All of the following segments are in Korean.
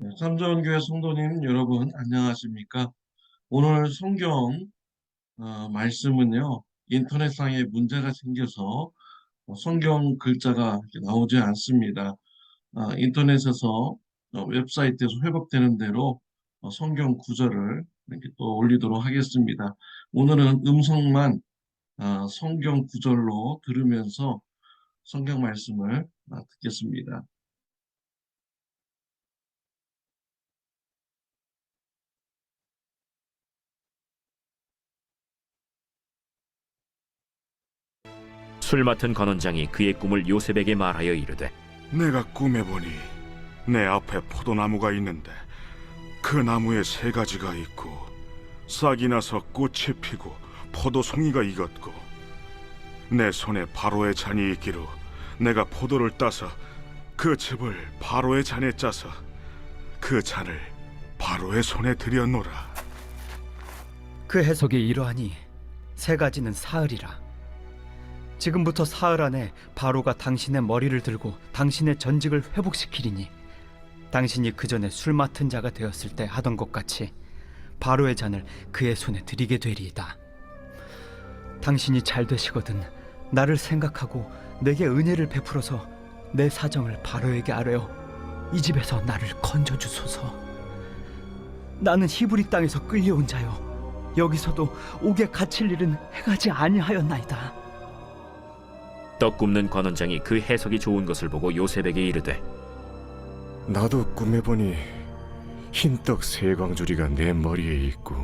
삼전교회 성도님 여러분 안녕하십니까? 오늘 성경 말씀은요, 인터넷상에 문제가 생겨서 성경 글자가 이렇게 나오지 않습니다. 인터넷에서 웹사이트에서 회복되는 대로 성경 구절을 이렇게 또 올리도록 하겠습니다. 오늘은 음성만 성경 구절로 들으면서 성경 말씀을 듣겠습니다. 술 맡은 관원장이 그의 꿈을 요셉에게 말하여 이르되, 내가 꿈에 보니 내 앞에 포도나무가 있는데 그 나무에 세 가지가 있고 싹이 나서 꽃이 피고 포도송이가 익었고 내 손에 바로의 잔이 있기로 내가 포도를 따서 그 즙을 바로의 잔에 짜서 그 잔을 바로의 손에 들여노라. 그 해석이 이러하니 세 가지는 사흘이라. 지금부터 사흘 안에 바로가 당신의 머리를 들고 당신의 전직을 회복시키리니 당신이 그 전에 술 맡은 자가 되었을 때 하던 것 같이 바로의 잔을 그의 손에 드리게 되리이다. 당신이 잘 되시거든 나를 생각하고 내게 은혜를 베풀어서 내 사정을 바로에게 아뢰어 이 집에서 나를 건져주소서. 나는 히브리 땅에서 끌려온 자요 여기서도 옥에 갇힐 일은 행하지 아니하였나이다. 떡 굽는 관원장이 그 해석이 좋은 것을 보고 요셉에게 이르되, 나도 꿈에 보니 흰떡 세 광주리가 내 머리에 있고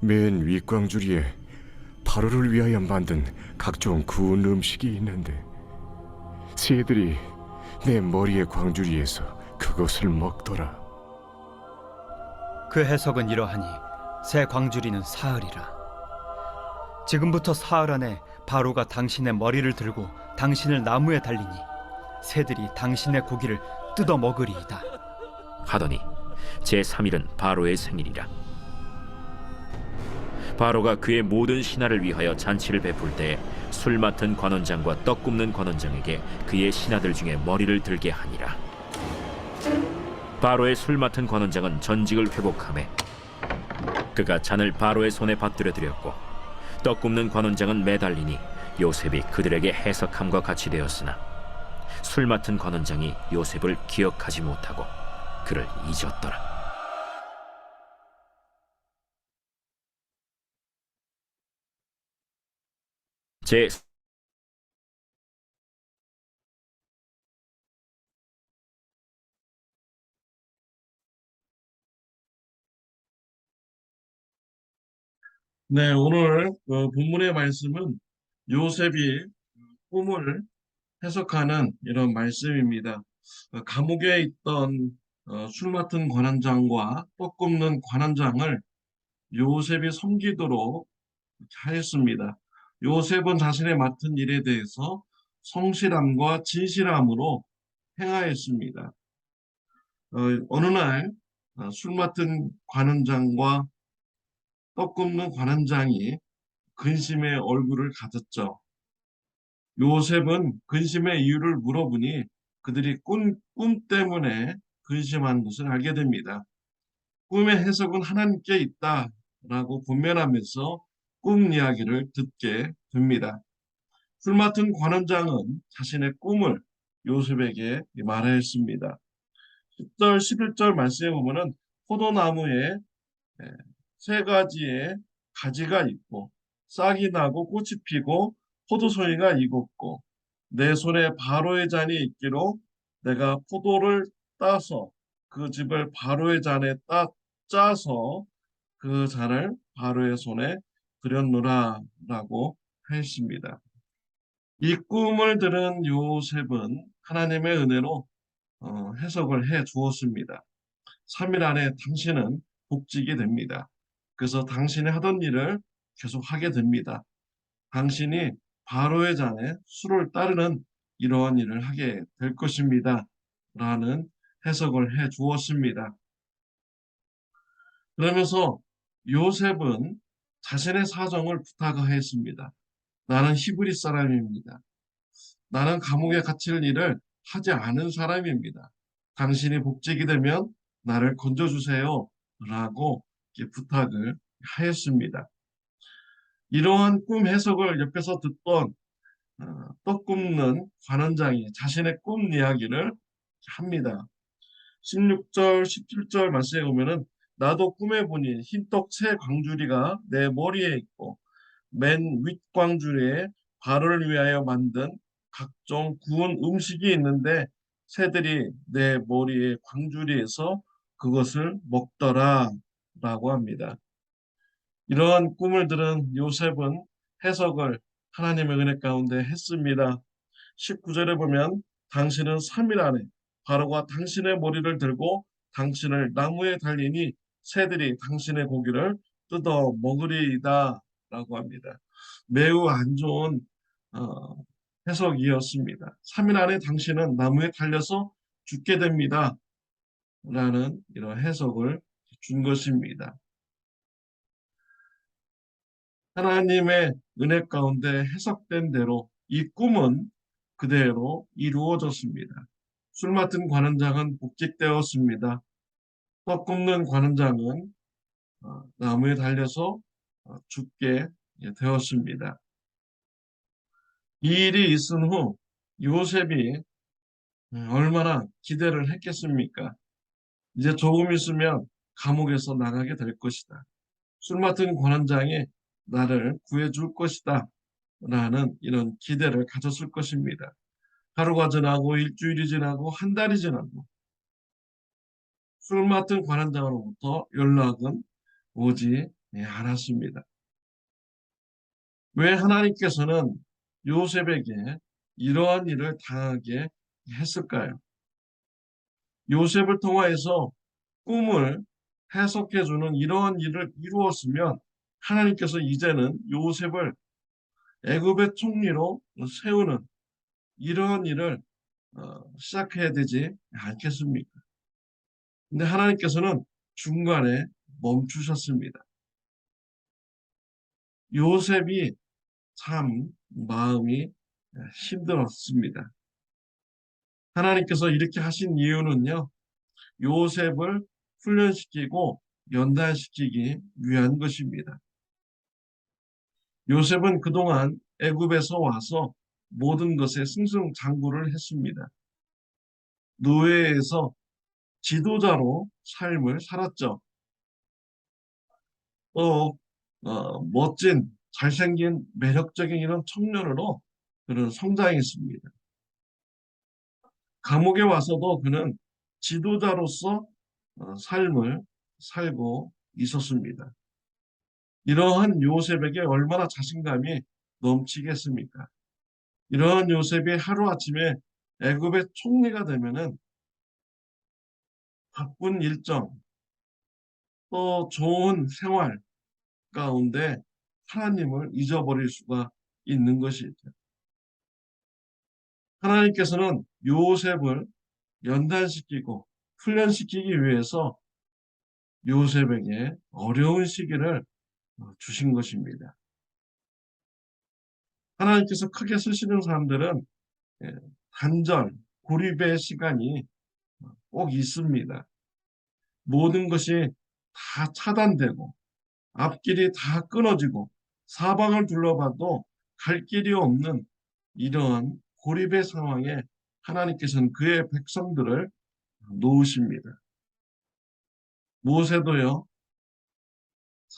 맨 윗광주리에 바로를 위하여 만든 각종 구운 음식이 있는데 새들이 내 머리의 광주리에서 그것을 먹더라. 그 해석은 이러하니 새 광주리는 사흘이라. 지금부터 사흘 안에 바로가 당신의 머리를 들고 당신을 나무에 달리니 새들이 당신의 고기를 뜯어 먹으리이다. 하더니 제3일은 바로의 생일이라. 바로가 그의 모든 신하를 위하여 잔치를 베풀 때에 술 맡은 관원장과 떡 굽는 관원장에게 그의 신하들 중에 머리를 들게 하니라. 바로의 술 맡은 관원장은 전직을 회복하매 그가 잔을 바로의 손에 받들어 드렸고 떡 굽는 관원장은 매달리니 요셉이 그들에게 해석함과 같이 되었으나 술 맡은 관원장이 요셉을 기억하지 못하고 그를 잊었더라. 제 네, 오늘 본문의 말씀은 요셉이 꿈을 해석하는 이런 말씀입니다. 감옥에 있던 술 맡은 관원장과 떡 굽는 관원장을 요셉이 섬기도록 하였습니다. 요셉은 자신의 맡은 일에 대해서 성실함과 진실함으로 행하였습니다. 어느 날 술 맡은 관원장과 떡 굽는 관원장이 근심의 얼굴을 가졌죠. 요셉은 근심의 이유를 물어보니 그들이 꿈 때문에 근심한 것을 알게 됩니다. 꿈의 해석은 하나님께 있다라고 권면하면서 꿈 이야기를 듣게 됩니다. 술 맡은 관원장은 자신의 꿈을 요셉에게 말하였습니다. 10절, 11절 말씀에 보면은 포도나무에 예, 세 가지의 가지가 있고 싹이 나고 꽃이 피고 포도송이가 익었고 내 손에 바로의 잔이 있기로 내가 포도를 따서 그 즙을 바로의 잔에 짜서 그 잔을 바로의 손에 들였노라 라고 했습니다. 이 꿈을 들은 요셉은 하나님의 은혜로 해석을 해 주었습니다. 3일 안에 당신은 복직이 됩니다. 그래서 당신이 하던 일을 계속 하게 됩니다. 당신이 바로의 잔에 술을 따르는 이러한 일을 하게 될 것입니다. 라는 해석을 해 주었습니다. 그러면서 요셉은 자신의 사정을 부탁하였습니다. 나는 히브리 사람입니다. 나는 감옥에 갇힐 일을 하지 않은 사람입니다. 당신이 복직이 되면 나를 건져주세요. 라고 이렇게 부탁을 하였습니다. 이러한 꿈 해석을 옆에서 듣던 떡 굽는 관원장이 자신의 꿈 이야기를 합니다. 16절, 17절 말씀에 보면은 나도 꿈에 보니 흰떡 세 광주리가 내 머리에 있고 맨 윗광주리에 발을 위하여 만든 각종 구운 음식이 있는데 새들이 내 머리에 광주리에서 그것을 먹더라 라고 합니다. 이러한 꿈을 들은 요셉은 해석을 하나님의 은혜 가운데 했습니다. 19절에 보면 당신은 3일 안에 바로가 당신의 머리를 들고 당신을 나무에 달리니 새들이 당신의 고기를 뜯어 먹으리이다 라고 합니다. 매우 안 좋은 어, 해석이었습니다. 3일 안에 당신은 나무에 달려서 죽게 됩니다. 라는 이런 해석을 준 것입니다. 하나님의 은혜 가운데 해석된 대로 이 꿈은 그대로 이루어졌습니다. 술 맡은 관원장은 복직되었습니다. 떡 굽는 관원장은 나무에 달려서 죽게 되었습니다. 이 일이 있은 후 요셉이 얼마나 기대를 했겠습니까? 이제 조금 있으면 감옥에서 나가게 될 것이다. 술 맡은 관원장이 나를 구해줄 것이다. 라는 이런 기대를 가졌을 것입니다. 하루가 지나고 일주일이 지나고 한 달이 지나고 술 맡은 관원장으로부터 연락은 오지 않았습니다. 왜 하나님께서는 요셉에게 이러한 일을 당하게 했을까요? 요셉을 통하여서 꿈을 해석해주는 이러한 일을 이루었으면 하나님께서 이제는 요셉을 애굽의 총리로 세우는 이러한 일을 시작해야 되지 않겠습니까? 근데 하나님께서는 중간에 멈추셨습니다. 요셉이 참 마음이 힘들었습니다. 하나님께서 이렇게 하신 이유는요, 요셉을 훈련시키고 연단시키기 위한 것입니다. 요셉은 그동안 애굽에서 와서 모든 것에 승승장구를 했습니다. 노예에서 지도자로 삶을 살았죠. 또 멋진, 잘생긴, 매력적인 이런 청년으로 그는 성장했습니다. 감옥에 와서도 그는 지도자로서 삶을 살고 있었습니다. 이러한 요셉에게 얼마나 자신감이 넘치겠습니까? 이러한 요셉이 하루아침에 애굽의 총리가 되면은 바쁜 일정, 또 좋은 생활 가운데 하나님을 잊어버릴 수가 있는 것이죠. 하나님께서는 요셉을 연단시키고 훈련시키기 위해서 요셉에게 어려운 시기를 주신 것입니다. 하나님께서 크게 쓰시는 사람들은 예, 단절, 고립의 시간이 꼭 있습니다. 모든 것이 다 차단되고 앞길이 다 끊어지고 사방을 둘러봐도 갈 길이 없는 이러한 고립의 상황에 하나님께서는 그의 백성들을 놓으십니다. 모세도요,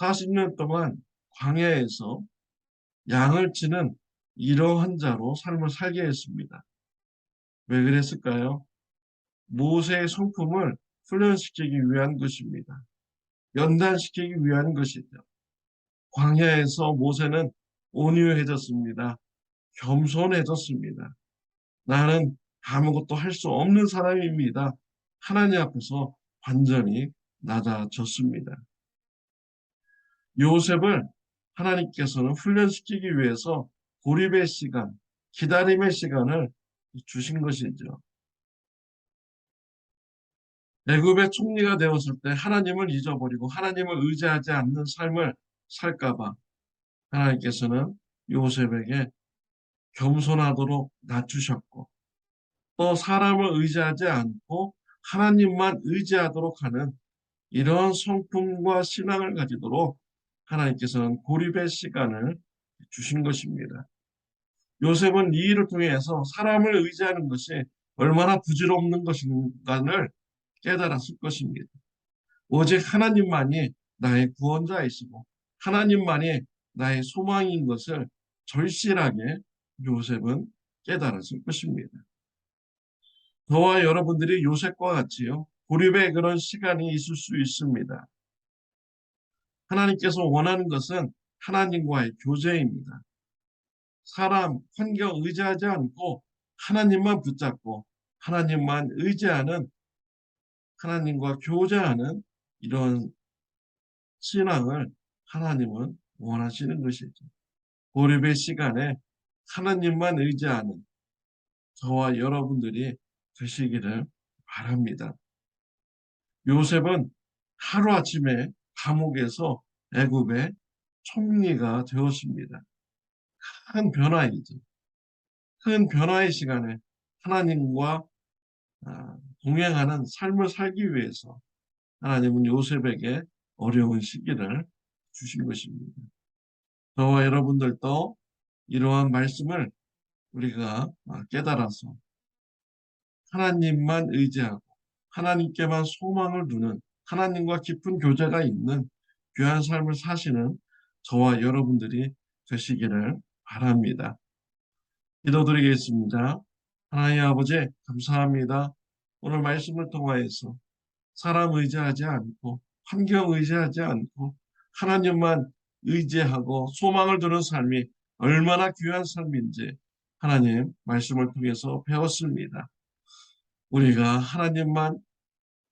40년 동안 광야에서 양을 치는 이러한 자로 삶을 살게 했습니다. 왜 그랬을까요? 모세의 성품을 훈련시키기 위한 것입니다. 연단시키기 위한 것이죠. 광야에서 모세는 온유해졌습니다. 겸손해졌습니다. 나는 아무것도 할 수 없는 사람입니다. 하나님 앞에서 완전히 낮아졌습니다. 요셉을 하나님께서는 훈련시키기 위해서 고립의 시간, 기다림의 시간을 주신 것이죠. 애굽의 총리가 되었을 때 하나님을 잊어버리고 하나님을 의지하지 않는 삶을 살까 봐 하나님께서는 요셉에게 겸손하도록 낮추셨고 또 사람을 의지하지 않고 하나님만 의지하도록 하는 이런 성품과 신앙을 가지도록 하나님께서는 고립의 시간을 주신 것입니다. 요셉은 이 일을 통해서 사람을 의지하는 것이 얼마나 부질없는 것인가를 깨달았을 것입니다. 오직 하나님만이 나의 구원자이시고 하나님만이 나의 소망인 것을 절실하게 요셉은 깨달았을 것입니다. 저와 여러분들이 요셉과 같이요, 고립의 그런 시간이 있을 수 있습니다. 하나님께서 원하는 것은 하나님과의 교제입니다. 사람, 환경 의지하지 않고 하나님만 붙잡고 하나님만 의지하는, 하나님과 교제하는 이런 신앙을 하나님은 원하시는 것이죠. 고립의 시간에 하나님만 의지하는 저와 여러분들이 되시기를 바랍니다. 요셉은 하루아침에 감옥에서 애굽의 총리가 되었습니다. 큰 변화이죠. 큰 변화의 시간에 하나님과 동행하는 삶을 살기 위해서 하나님은 요셉에게 어려운 시기를 주신 것입니다. 저와 여러분들도 이러한 말씀을 우리가 깨달아서 하나님만 의지하고 하나님께만 소망을 두는, 하나님과 깊은 교제가 있는 귀한 삶을 사시는 저와 여러분들이 되시기를 바랍니다. 기도드리겠습니다. 하나님 아버지, 감사합니다. 오늘 말씀을 통하여서 사람 의지하지 않고 환경 의지하지 않고 하나님만 의지하고 소망을 두는 삶이 얼마나 귀한 삶인지 하나님 말씀을 통해서 배웠습니다. 우리가 하나님만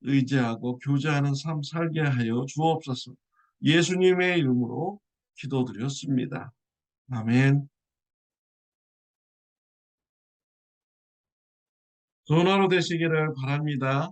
의지하고 교제하는 삶 살게 하여 주옵소서. 예수님의 이름으로 기도드렸습니다. 아멘. 좋은 하루 되시기를 바랍니다.